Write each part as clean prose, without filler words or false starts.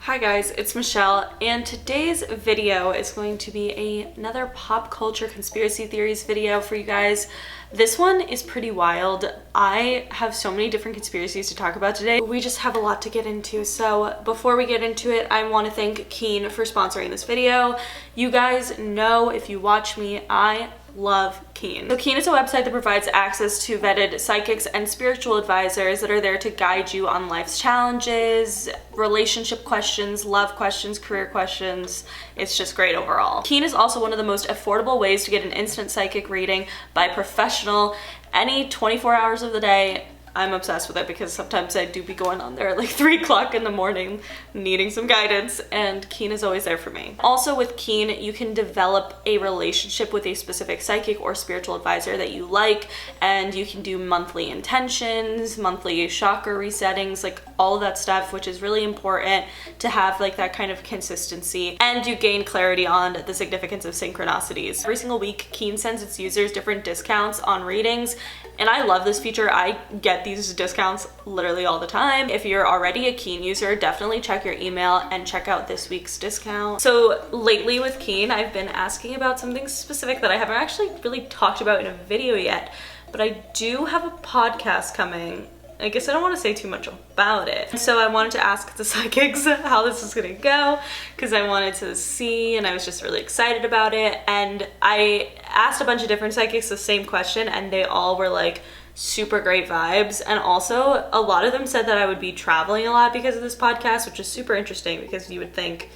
Hi guys, it's Michelle, and today's video is going to be another pop culture conspiracy theories video for you guys. This one is pretty wild. I have so many different conspiracies to talk about today. We just have a lot to get into. So before we get into it, I want to thank Keen for sponsoring this video. You guys know, if you watch me, I love Keen. So Keen is a website that provides access to vetted psychics and spiritual advisors that are there to guide you on life's challenges, relationship questions, love questions, career questions. It's just great overall. Keen is also one of the most affordable ways to get an instant psychic reading by a professional any 24 hours of the day. I'm obsessed with it because sometimes I do be going on there at like 3 o'clock in the morning needing some guidance, and Keen is always there for me. Also with Keen, you can develop a relationship with a specific psychic or spiritual advisor that you like, and you can do monthly intentions, monthly chakra resettings, like all of that stuff, which is really important to have like that kind of consistency, and you gain clarity on the significance of synchronicities. Every single week, Keen sends its users different discounts on readings, and I love this feature. I get these discounts literally all the time. If you're already a Keen user, definitely check your email and check out this week's discount. So lately with Keen, I've been asking about something specific that I haven't actually really talked about in a video yet, but I do have a podcast coming. I guess I don't want to say too much about it. So I wanted to ask the psychics how this is gonna go, because I wanted to see, and I was just really excited about it. And I asked a bunch of different psychics the same question, and they all were like super great vibes. And also a lot of them said that I would be traveling a lot because of this podcast, which is super interesting because you would think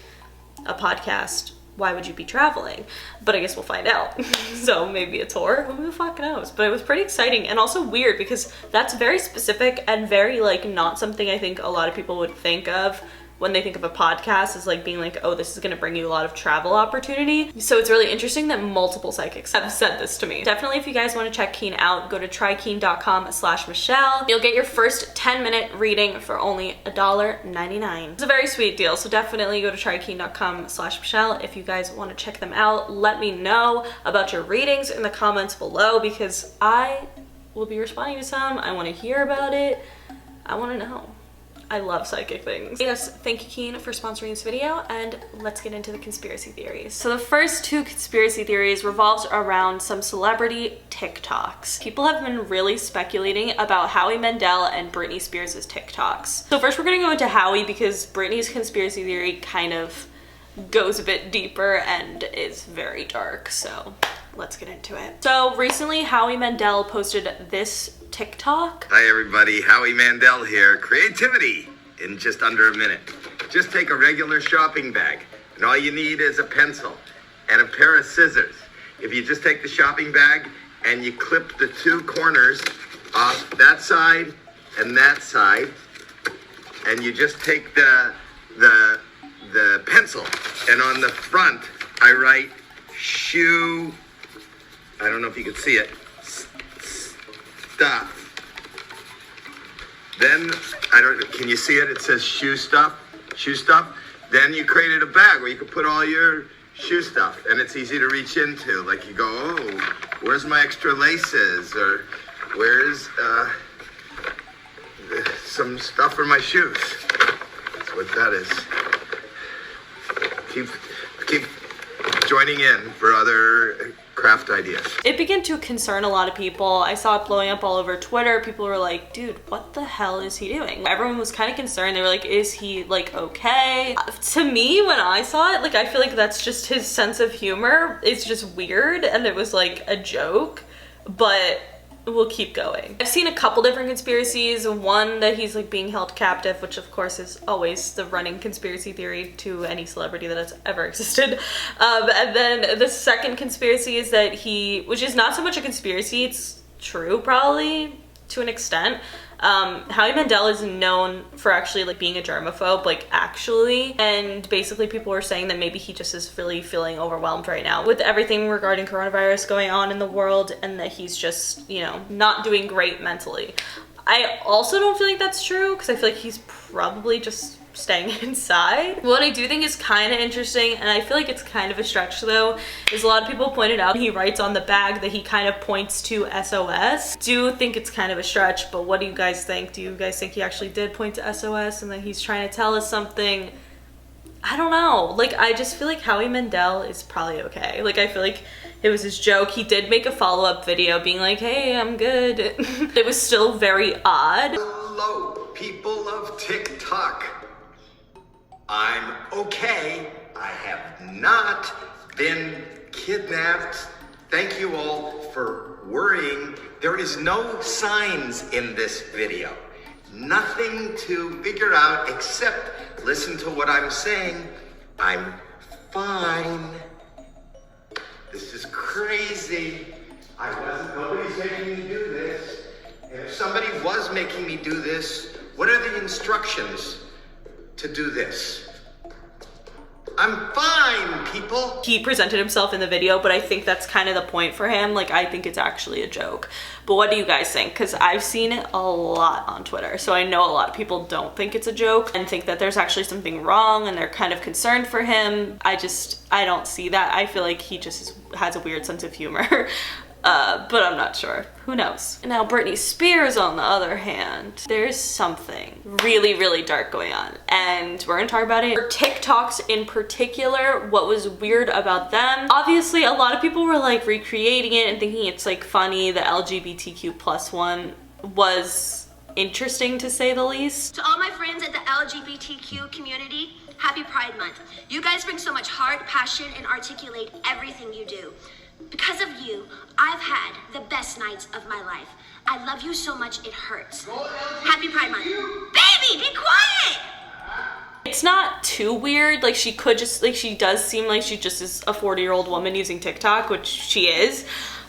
a podcast, why would you be traveling? But I guess we'll find out. So maybe a tour, who the fuck knows? But it was pretty exciting and also weird because that's very specific and very like not something I think a lot of people would think of when they think of a podcast, is like being like, oh, this is gonna bring you a lot of travel opportunity. So it's really interesting that multiple psychics have said this to me. Definitely, if you guys wanna check Keen out, go to trykeen.com/Michelle. You'll get your first 10-minute reading for only $1.99. It's a very sweet deal, so definitely go to trykeen.com/Michelle if you guys wanna check them out. Let me know about your readings in the comments below because I will be responding to some. I wanna hear about it. I wanna know. I love psychic things. Yes, thank you Keen for sponsoring this video, and let's get into the conspiracy theories. So the first two conspiracy theories revolves around some celebrity TikToks. People have been really speculating about Howie Mandel and Britney Spears' TikToks. So first we're gonna go into Howie because Britney's conspiracy theory kind of goes a bit deeper and is very dark, so let's get into it. So recently Howie Mandel posted this TikTok. Hi everybody, Howie Mandel here. Creativity in just under a minute. Just take a regular shopping bag and all you need is a pencil and a pair of scissors. If you just take the shopping bag and you clip the two corners off that side and that side, and you just take the pencil, and on the front I write shoe, I don't know if you can see it, stuff. Then, can you see it? It says shoe stuff. Then you created a bag where you could put all your shoe stuff, and it's easy to reach into. Like you go, oh, where's my extra laces? Or where's some stuff for my shoes? That's what that is. Keep joining in for other craft ideas. It began to concern a lot of people. I saw it blowing up all over Twitter. People were like, dude, what the hell is he doing? Everyone was kind of concerned. They were like, is he like okay? To me, when I saw it, like I feel like that's just his sense of humor. It's just weird, and it was like a joke, but we'll keep going. I've seen a couple different conspiracies. One that he's like being held captive, which of course is always the running conspiracy theory to any celebrity that has ever existed. And then the second conspiracy is that which is not so much a conspiracy, it's true probably to an extent. Howie Mandel is known for actually like being a germaphobe, like actually, and basically people were saying that maybe he just is really feeling overwhelmed right now with everything regarding coronavirus going on in the world, and that he's just, you know, not doing great mentally. I also don't feel like that's true because I feel like he's probably just staying inside. What I do think is kind of interesting, and I feel like it's kind of a stretch though, is a lot of people pointed out he writes on the bag that he kind of points to SOS. Do think it's kind of a stretch, but what do you guys think? Do you guys think he actually did point to SOS and that he's trying to tell us something? I don't know. Like, I just feel like Howie Mandel is probably okay. Like, I feel like it was his joke. He did make a follow-up video being like, hey, I'm good. It was still very odd. Hello, people of TikTok. I'm okay. I have not been kidnapped. Thank you all for worrying. There is no signs in this video. Nothing to figure out except listen to what I'm saying. I'm fine. This is crazy. Nobody's making me do this. And if somebody was making me do this, what are the instructions to do this? I'm fine, people. He presented himself in the video, but I think that's kind of the point for him. Like, I think it's actually a joke. But what do you guys think? Because I've seen it a lot on Twitter. So I know a lot of people don't think it's a joke and think that there's actually something wrong and they're kind of concerned for him. I don't see that. I feel like he just has a weird sense of humor. But I'm not sure. Who knows? Now, Britney Spears, on the other hand, there's something really, really dark going on. And we're gonna talk about it. Her TikToks in particular, what was weird about them. Obviously, a lot of people were like recreating it and thinking it's like funny. The LGBTQ plus one was interesting to say the least. To all my friends at the LGBTQ community, happy Pride Month. You guys bring so much heart, passion, and articulate everything you do. Because of you, I've had the best nights of my life. I love you so much it hurts. Happy Pride Month. Baby, be quiet! It's not too weird. Like, she does seem like she just is a 40-year-old woman using TikTok, which she is.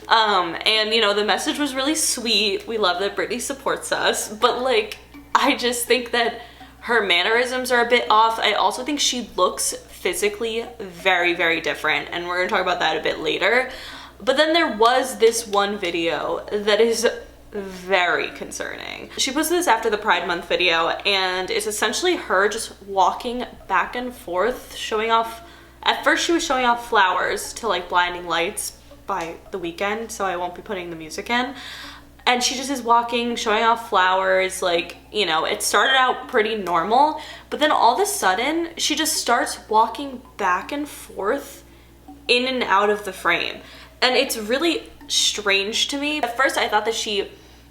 And you know, the message was really sweet. We love that Britney supports us, but like, I just think that her mannerisms are a bit off. I also think she looks physically very, very different, and we're gonna talk about that a bit later. But then there was this one video that is very concerning. She posted this after the Pride Month video, and it's essentially her just walking back and forth, showing off. At first she was showing off flowers to like Blinding Lights by The Weeknd, so I won't be putting the music in. And she just is walking, showing off flowers, like, you know, it started out pretty normal, but then all of a sudden, she just starts walking back and forth in and out of the frame. And it's really strange to me. At first, I thought that she,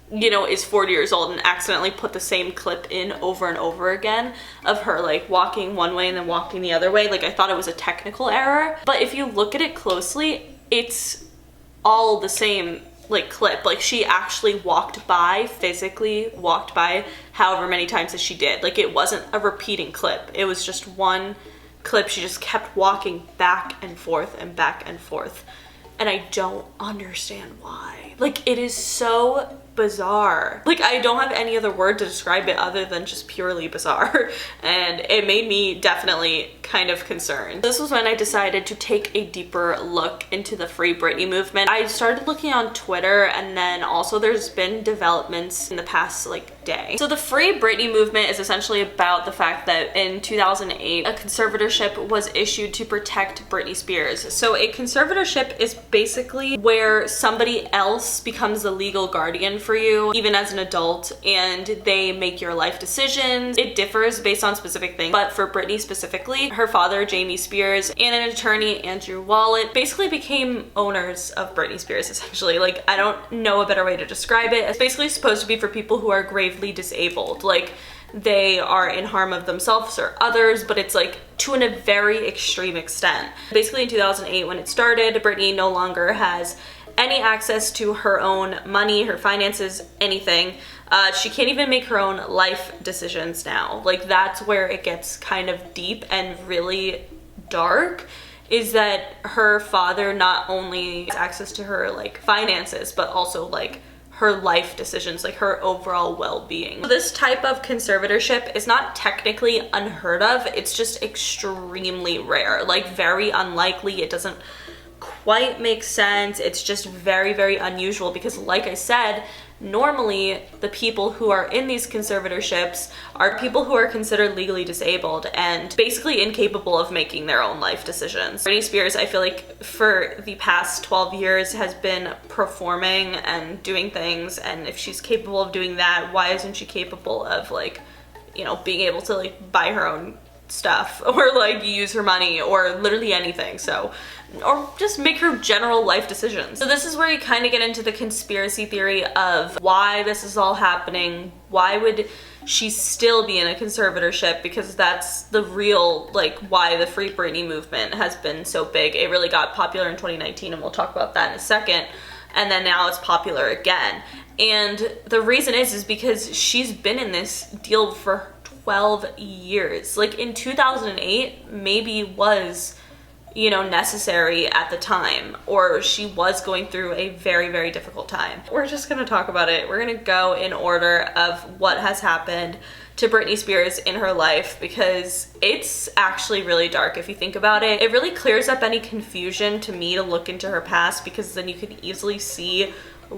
you know, is 40 years old and accidentally put the same clip in over and over again of her, like, walking one way and then walking the other way. Like, I thought it was a technical error. But if you look at it closely, it's all the same like clip. Like, she actually physically walked by however many times as she did. Like, it wasn't a repeating clip. It was just one clip. She just kept walking back and forth and back and forth. And I don't understand why. Like, it is so bizarre. Like, I don't have any other word to describe it other than just purely bizarre. And it made me definitely kind of concerned. This was when I decided to take a deeper look into the Free Britney movement. I started looking on Twitter, and then also there's been developments in the past like day. So the Free Britney movement is essentially about the fact that in 2008, a conservatorship was issued to protect Britney Spears. So a conservatorship is basically where somebody else becomes the legal guardian for you, even as an adult, and they make your life decisions. It differs based on specific things, but for Britney specifically, her father, Jamie Spears, and an attorney, Andrew Wallet, basically became owners of Britney Spears, essentially. Like, I don't know a better way to describe it. It's basically supposed to be for people who are gravely disabled. Like, they are in harm of themselves or others, but it's like to a very extreme extent. Basically in 2008 when it started, Britney no longer has any access to her own money, her finances, anything. She can't even make her own life decisions now. Like, that's where it gets kind of deep and really dark, is that her father not only has access to her like finances, but also like her life decisions, like her overall well-being. So this type of conservatorship is not technically unheard of, it's just extremely rare, like very unlikely. It doesn't quite make sense. It's just very, very unusual because, like I said, normally the people who are in these conservatorships are people who are considered legally disabled and basically incapable of making their own life decisions. Britney Spears, I feel like for the past 12 years has been performing and doing things, and if she's capable of doing that, why isn't she capable of, like, you know, being able to like buy her own stuff or like use her money or literally anything. So, or just make her general life decisions. So this is where you kind of get into the conspiracy theory of why this is all happening. Why would she still be in a conservatorship? Because that's the real, like, why the Free Britney movement has been so big. It really got popular in 2019, and we'll talk about that in a second. And then now it's popular again. And the reason is because she's been in this deal for 12 years. Like in 2008, maybe was, you know, necessary at the time, or she was going through a very, very difficult time. We're just gonna talk about it. We're gonna go in order of what has happened to Britney Spears in her life, because it's actually really dark if you think about it. It really clears up any confusion to me to look into her past, because then you can easily see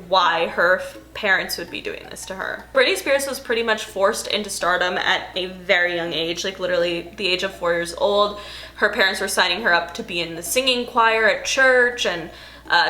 why her parents would be doing this to her. Britney Spears was pretty much forced into stardom at a very young age, like literally the age of 4 years old. Her parents were signing her up to be in the singing choir at church and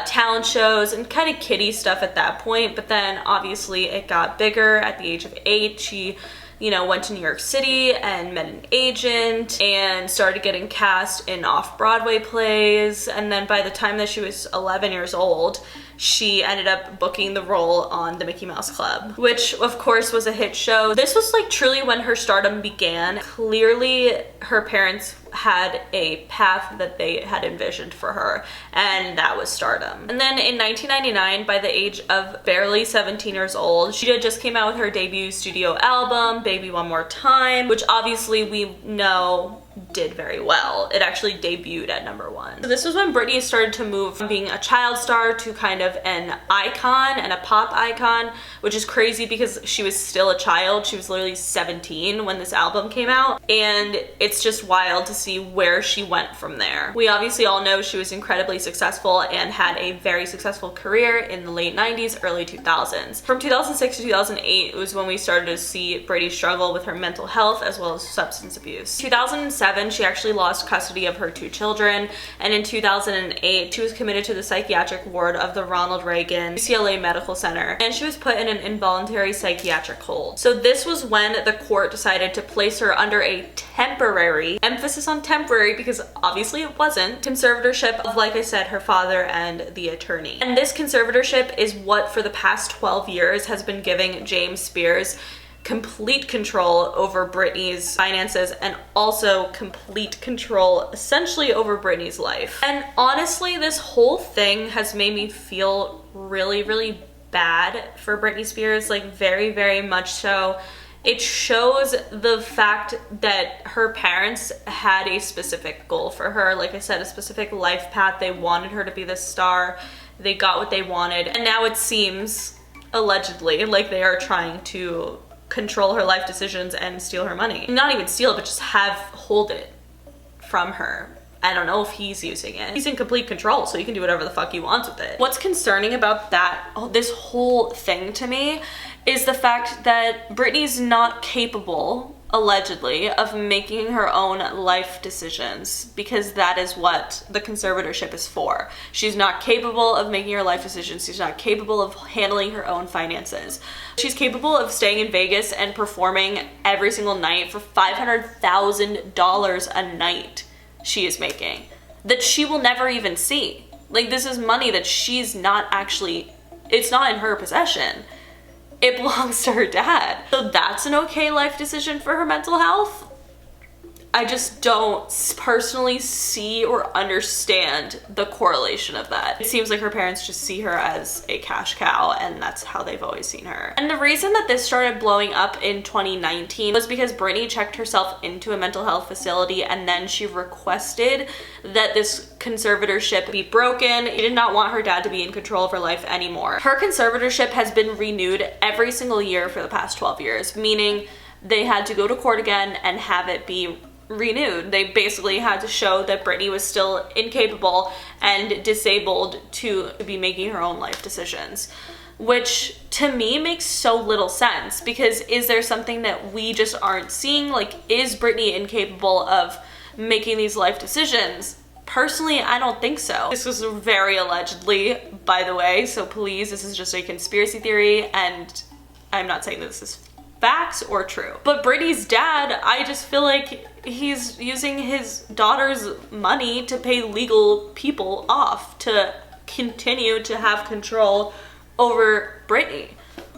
talent shows and kind of kiddie stuff at that point. But then obviously it got bigger. At the age of 8, she, you know, went to New York City and met an agent and started getting cast in off-Broadway plays. And then by the time that she was 11 years old, she ended up booking the role on the Mickey Mouse Club, which of course was a hit show. This was like truly when her stardom began. Clearly her parents had a path that they had envisioned for her, and that was stardom. And then in 1999, by the age of barely 17 years old, she had just came out with her debut studio album, Baby One More Time, which obviously we know did very well. It actually debuted at #1. So this was when Britney started to move from being a child star to kind of an icon and a pop icon, which is crazy because she was still a child. She was literally 17 when this album came out, and it's just wild to see where she went from there. We obviously all know she was incredibly successful and had a very successful career in the late 90s, early 2000s. From 2006 to 2008 was when we started to see Britney struggle with her mental health as well as substance abuse. 2007, she actually lost custody of her 2 children, and in 2008 she was committed to the psychiatric ward of the Ronald Reagan UCLA Medical Center, and she was put in an involuntary psychiatric hold. So this was when the court decided to place her under a temporary, emphasis on temporary because obviously it wasn't, conservatorship of, like I said, her father and the attorney. And this conservatorship is what for the past 12 years has been giving James Spears complete control over Britney's finances and also complete control essentially over Britney's life. And honestly, this whole thing has made me feel really, really bad for Britney Spears, like very, very much so. It shows the fact that her parents had a specific goal for her. Like I said, a specific life path. They wanted her to be this star. They got what they wanted. And now it seems, allegedly, like they are trying to control her life decisions and steal her money. Not even steal it, but just hold it from her. I don't know if he's using it. He's in complete control, so he can do whatever the fuck he wants with it. What's concerning about this whole thing to me is the fact that Britney's not capable, allegedly, of making her own life decisions, because that is what the conservatorship is for. She's not capable of making her life decisions. She's not capable of handling her own finances. She's capable of staying in Vegas and performing every single night for $500,000 a night she is making, that she will never even see. Like, this is money that she's not actually, it's not in her possession. It belongs to her dad. So that's an okay life decision for her mental health? I just don't personally see or understand the correlation of that. It seems like her parents just see her as a cash cow, and that's how they've always seen her. And the reason that this started blowing up in 2019 was because Britney checked herself into a mental health facility, and then she requested that this conservatorship be broken. She did not want her dad to be in control of her life anymore. Her conservatorship has been renewed every single year for the past 12 years, meaning they had to go to court again and have it be renewed. They basically had to show that Britney was still incapable and disabled to be making her own life decisions, which to me makes so little sense, because is there something that we just aren't seeing? Like, is Britney incapable of making these life decisions? Personally, I don't think so. This was very allegedly, by the way, so please, this is just a conspiracy theory, and I'm not saying that this is facts or true. But Britney's dad, I just feel like he's using his daughter's money to pay legal people off to continue to have control over Britney.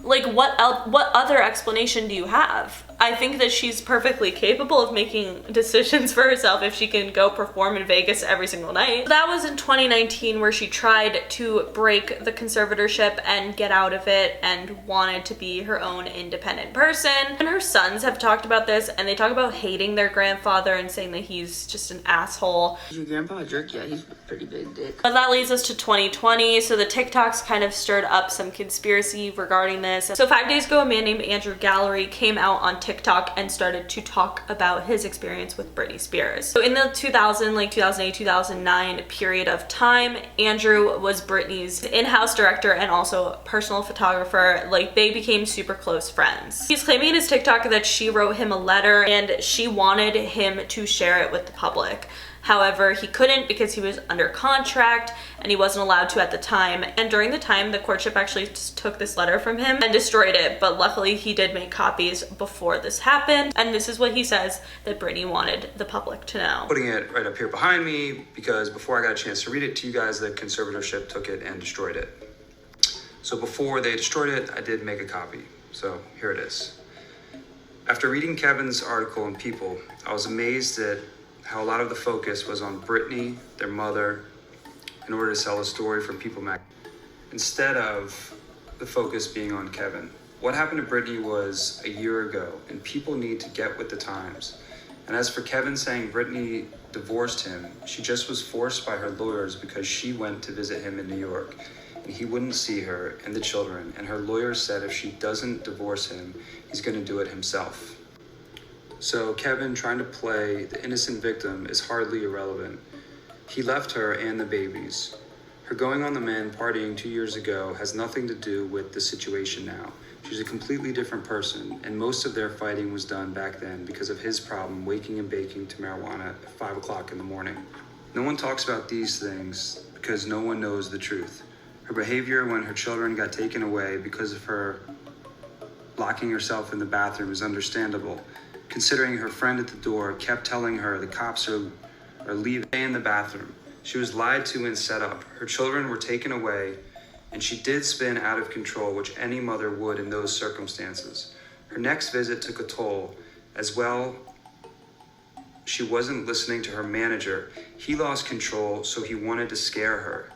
Like, what other explanation do you have? I think that she's perfectly capable of making decisions for herself if she can go perform in Vegas every single night. That was in 2019 where she tried to break the conservatorship and get out of it and wanted to be her own independent person. And her sons have talked about this, and they talk about hating their grandfather and saying that he's just an asshole. Your grandpa a jerk? Yeah, he's a pretty big dick. But that leads us to 2020, so the TikToks kind of stirred up some conspiracy regarding this. So 5 days ago, a man named Andrew Gallery came out on TikTok and started to talk about his experience with Britney Spears. So in the 2008, 2009 period of time, Andrew was Britney's in-house director and also personal photographer. Like, they became super close friends. He's claiming in his TikTok that she wrote him a letter and she wanted him to share it with the public. However, he couldn't because he was under contract and he wasn't allowed to at the time. And during the time, the courtship actually just took this letter from him and destroyed it. But luckily, he did make copies before this happened. And this is what he says that Britney wanted the public to know. Putting it right up here behind me because before I got a chance to read it to you guys, the conservatorship took it and destroyed it. So before they destroyed it, I did make a copy. So here it is. After reading Kevin's article in People, I was amazed at how a lot of the focus was on Britney, their mother, in order to sell a story for People magazine, instead of the focus being on Kevin. What happened to Britney was a year ago, and people need to get with the times. And as for Kevin saying Britney divorced him, she just was forced by her lawyers because she went to visit him in New York, and he wouldn't see her and the children, and her lawyers said if she doesn't divorce him, he's going to do it himself. So Kevin trying to play the innocent victim is hardly irrelevant. He left her and the babies. Her going on the man partying 2 years ago has nothing to do with the situation now. She's a completely different person, and most of their fighting was done back then because of his problem waking and baking to marijuana at 5 o'clock in the morning. No one talks about these things because no one knows the truth. Her behavior when her children got taken away because of her locking herself in the bathroom is understandable, considering her friend at the door kept telling her the cops are leaving in the bathroom. She was lied to and set up. Her children were taken away, and she did spin out of control, which any mother would in those circumstances. Her next visit took a toll. As well, she wasn't listening to her manager. He lost control, so he wanted to scare her.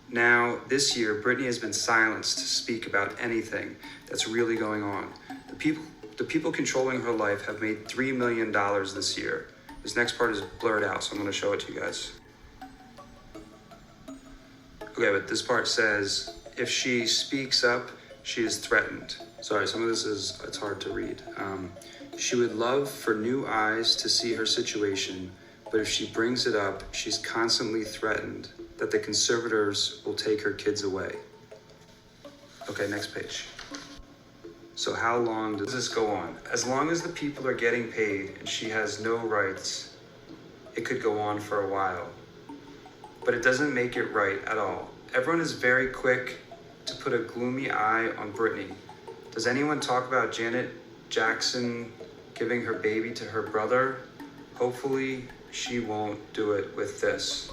Now, this year, Britney has been silenced to speak about anything that's really going on. The people controlling her life have made $3 million this year. This next part is blurred out, so I'm going to show it to you guys. Okay, but this part says, if she speaks up, she is threatened. Sorry, some of this it's hard to read. She would love for new eyes to see her situation, but if she brings it up, she's constantly threatened that the conservators will take her kids away. Okay, next page. So how long does this go on? As long as the people are getting paid and she has no rights, it could go on for a while. But it doesn't make it right at all. Everyone is very quick to put a gloomy eye on Britney. Does anyone talk about Janet Jackson giving her baby to her brother? Hopefully she won't do it with this.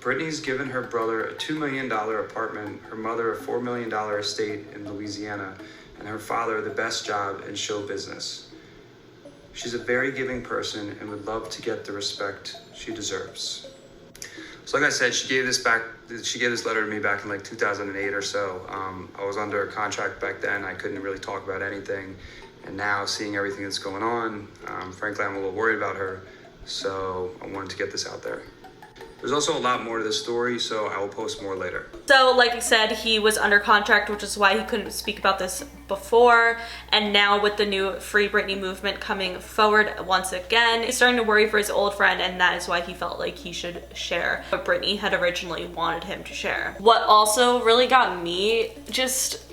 Britney's given her brother a $2 million apartment, her mother a $4 million estate in Louisiana, and her father the best job in show business. She's a very giving person and would love to get the respect she deserves. So like I said, she gave this letter to me back in like 2008 or so. I was under a contract back then. I couldn't really talk about anything. And now seeing everything that's going on, frankly, I'm a little worried about her. So I wanted to get this out there. There's also a lot more to this story, so I will post more later. So like I said, he was under contract, which is why he couldn't speak about this before. And now with the new Free Britney movement coming forward once again, he's starting to worry for his old friend, and that is why he felt like he should share what Britney had originally wanted him to share. What also really got me just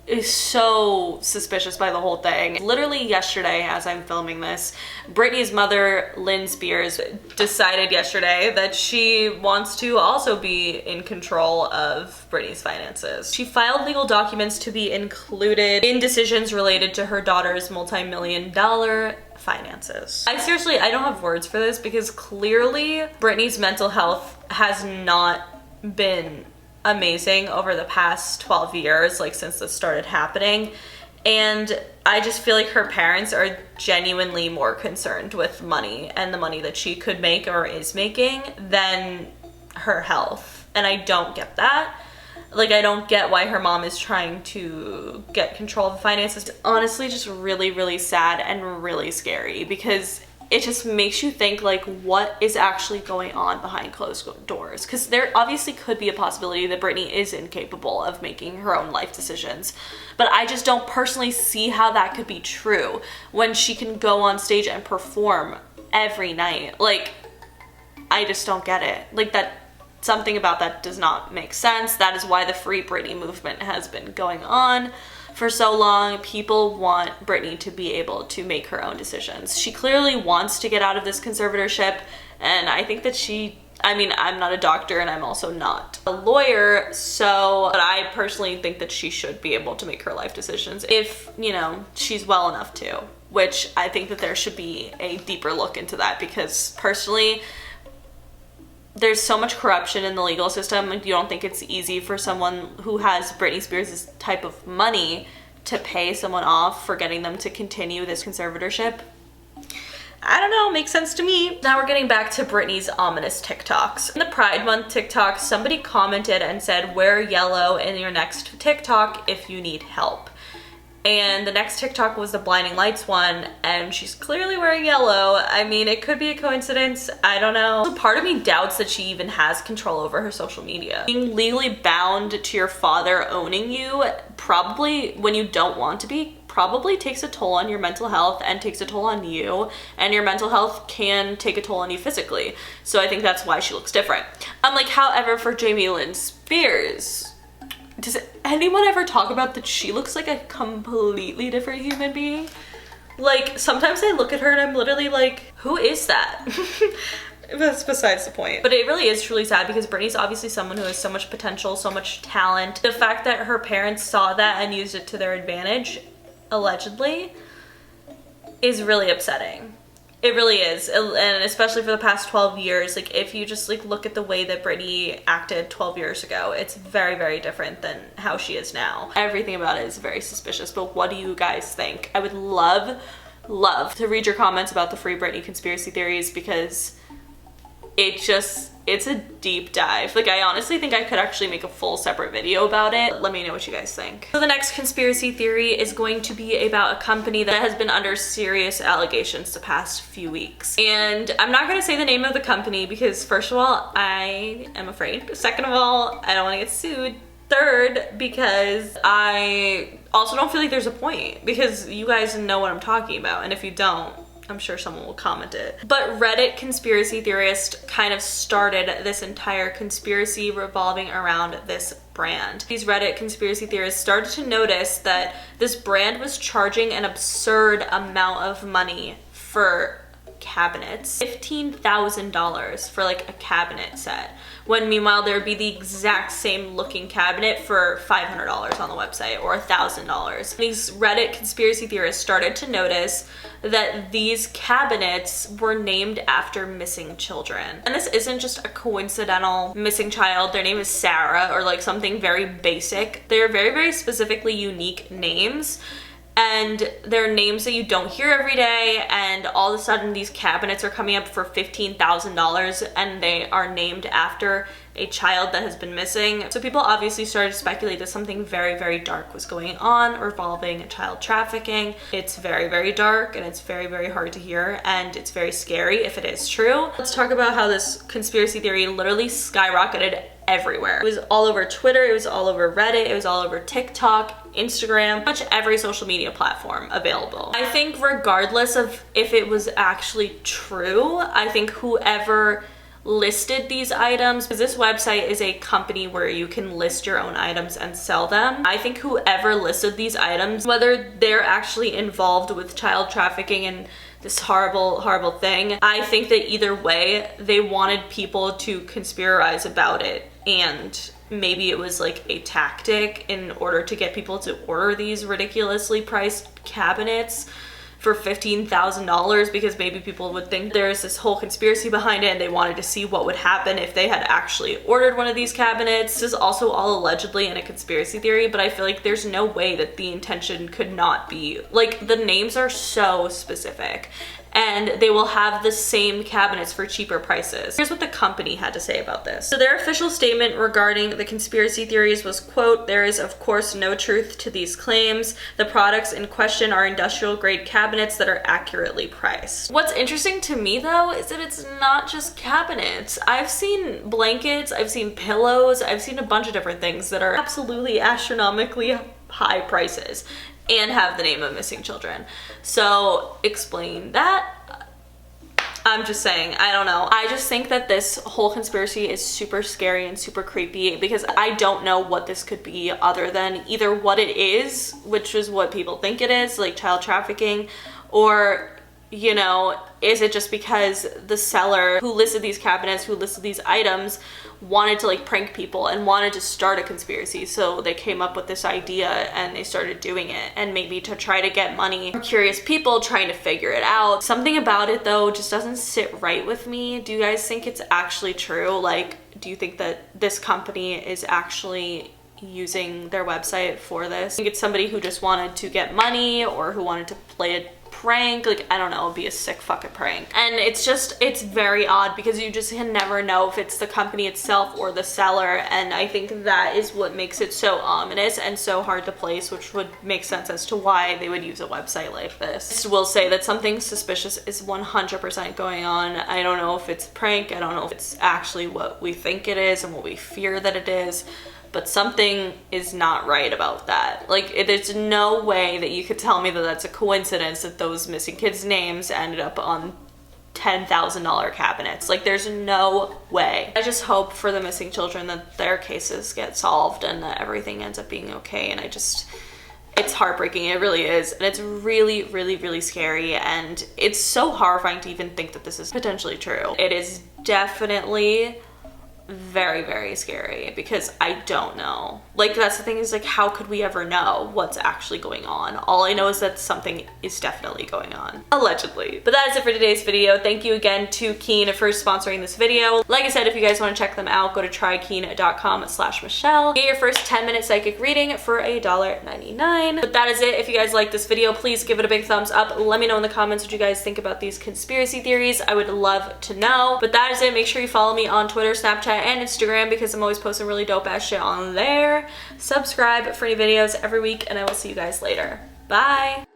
is so suspicious by the whole thing. Literally yesterday, as I'm filming this, Britney's mother, Lynn Spears, decided yesterday that she wants to also be in control of Britney's finances. She filed legal documents to be included in decisions related to her daughter's multi-million-dollar finances. I don't have words for this, because clearly Britney's mental health has not been amazing over the past 12 years, like since this started happening. And I just feel like her parents are genuinely more concerned with money and the money that she could make or is making than her health. And I don't get that. Like, I don't get why her mom is trying to get control of the finances. It's honestly just really, really sad and really scary, because it just makes you think, like, what is actually going on behind closed doors? Because there obviously could be a possibility that Britney is incapable of making her own life decisions. But I just don't personally see how that could be true when she can go on stage and perform every night. Like, I just don't get it. Like, that, something about that does not make sense. That is why the Free Britney movement has been going on for so long. People want Britney to be able to make her own decisions. She clearly wants to get out of this conservatorship, and I think that I'm not a doctor, and I'm also not a lawyer, but I personally think that she should be able to make her life decisions if, you know, she's well enough to, which I think that there should be a deeper look into that, because personally, there's so much corruption in the legal system. Like, you don't think it's easy for someone who has Britney Spears' type of money to pay someone off for getting them to continue this conservatorship? I don't know, makes sense to me. Now we're getting back to Britney's ominous TikToks. In the Pride Month TikTok, somebody commented and said, wear yellow in your next TikTok if you need help. And the next TikTok was the Blinding Lights one, and she's clearly wearing yellow. I mean, it could be a coincidence, I don't know. So part of me doubts that she even has control over her social media. Being legally bound to your father owning you, probably when you don't want to be, probably takes a toll on your mental health and takes a toll on you, and your mental health can take a toll on you physically. So I think that's why she looks different. However, for Jamie Lynn Spears, does anyone ever talk about that she looks like a completely different human being? Like, sometimes I look at her and I'm literally like, who is that? That's besides the point. But it really is truly sad, because Britney's obviously someone who has so much potential, so much talent. The fact that her parents saw that and used it to their advantage, allegedly, is really upsetting. It really is, and especially for the past 12 years, like, if you just, like, look at the way that Britney acted 12 years ago, it's very, very different than how she is now. Everything about it is very suspicious, but what do you guys think? I would love to read your comments about the Free Britney conspiracy theories, because it's a deep dive. Like, I honestly think I could actually make a full separate video about it. Let me know what you guys think. So the next conspiracy theory is going to be about a company that has been under serious allegations the past few weeks. And I'm not gonna say the name of the company, because first of all, I am afraid. Second of all, I don't wanna get sued. Third, because I also don't feel like there's a point, because you guys know what I'm talking about. And if you don't, I'm sure someone will comment it. But Reddit conspiracy theorist kind of started this entire conspiracy revolving around this brand. These Reddit conspiracy theorists started to notice that this brand was charging an absurd amount of money for cabinets. $15,000 for like a cabinet set, when meanwhile there would be the exact same looking cabinet for $500 on the website, or $1,000. These Reddit conspiracy theorists started to notice that these cabinets were named after missing children. And this isn't just a coincidental missing child. Their name is Sarah, or like something very basic. They're very, very specifically unique names. And they're names that you don't hear every day, and all of a sudden these cabinets are coming up for $15,000, and they are named after a child that has been missing. So people obviously started to speculate that something very, very dark was going on revolving child trafficking. It's very, very dark, and it's very, very hard to hear, and it's very scary if it is true. Let's talk about how this conspiracy theory literally skyrocketed everywhere. It was all over Twitter, it was all over Reddit, it was all over TikTok, Instagram, pretty much every social media platform available. I think regardless of if it was actually true, I think whoever listed these items, because this website is a company where you can list your own items and sell them. I think whoever listed these items, whether they're actually involved with child trafficking and this horrible, horrible thing, I think that either way, they wanted people to conspiracize about it, and maybe it was like a tactic in order to get people to order these ridiculously priced cabinets for $15,000, because maybe people would think there's this whole conspiracy behind it and they wanted to see what would happen if they had actually ordered one of these cabinets. This is also all allegedly in a conspiracy theory, but I feel like there's no way that the intention could not be, like, the names are so specific and they will have the same cabinets for cheaper prices. Here's what the company had to say about this. So their official statement regarding the conspiracy theories was, quote, "There is of course no truth to these claims. The products in question are industrial grade cabinets that are accurately priced." What's interesting to me though is that it's not just cabinets. I've seen blankets, I've seen pillows, I've seen a bunch of different things that are absolutely astronomically high prices and have the name of missing children. So explain that. I'm just saying, I don't know. I just think that this whole conspiracy is super scary and super creepy, because I don't know what this could be other than either what it is, which is what people think it is, like child trafficking, or, you know, is it just because the seller who listed these cabinets, who listed these items, wanted to like prank people and wanted to start a conspiracy, so they came up with this idea and they started doing it, and maybe to try to get money from curious people trying to figure it out. Something about it though just doesn't sit right with me. Do you guys think it's actually true? Like, do you think that this company is actually using their website for this? I think it's somebody who just wanted to get money, or who wanted to play a prank. Like, I don't know, it'd be a sick fucking prank. And it's very odd, because you just can never know if it's the company itself or the seller, and I think that is what makes it so ominous and so hard to place, which would make sense as to why they would use a website like this. I will say that something suspicious is 100% going on. I don't know if it's a prank, I don't know if it's actually what we think it is and what we fear that it is, but something is not right about that. Like, there's no way that you could tell me that that's a coincidence that those missing kids' names ended up on $10,000 cabinets. Like, there's no way. I just hope for the missing children that their cases get solved and that everything ends up being okay. And it's heartbreaking, it really is. And it's really, really, really scary. And it's so horrifying to even think that this is potentially true. It is definitely very, very scary, because I don't know. Like, that's the thing, is like, how could we ever know what's actually going on? All I know is that something is definitely going on, allegedly. But that is it for today's video. Thank you again to Keen for sponsoring this video. Like I said, if you guys want to check them out, go to trykeen.com/Michelle. Get your first 10-minute psychic reading for $1.99. But that is it. If you guys like this video, please give it a big thumbs up. Let me know in the comments what you guys think about these conspiracy theories. I would love to know. But that is it. Make sure you follow me on Twitter, Snapchat, and Instagram, because I'm always posting really dope ass shit on there. Subscribe for new videos every week, and I will see you guys later. Bye!